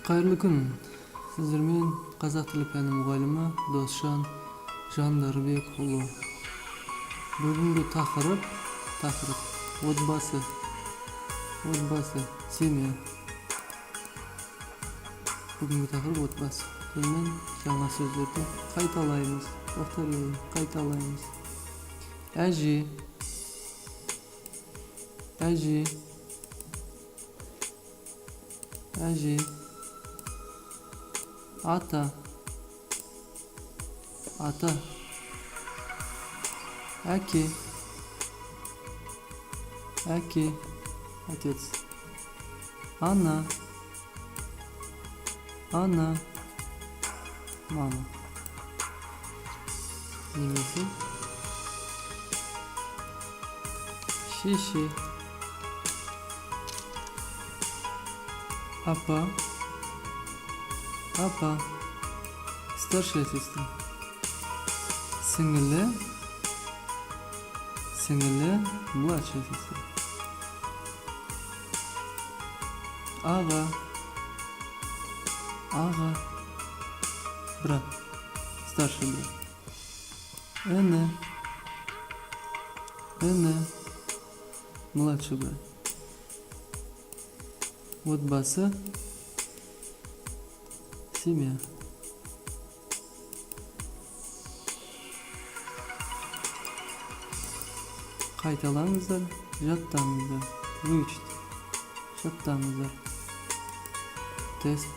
Кайырлы күн. Сиздер менен казак тили пәни мугалими Досшан Жандарбек уулу. Бүгүнкү такырып отбасы. Семья. Бүгүнкү такырып отбасы. Мен жаңа сөздөрдү кайталайбыз. Кайталайбыз. Әжи. Ата. Әке. Отец. Ана. Мама. Немесе шеше. Апа. Старшая сестра. Сіңілі. Младшая сестра. Аға. Брат. Старший брат. Іні. Младший брат. Отбасы. Семья. Кайталаңыздар, жаттаңыздар. Выучите. Жаттаңыздар. Тест.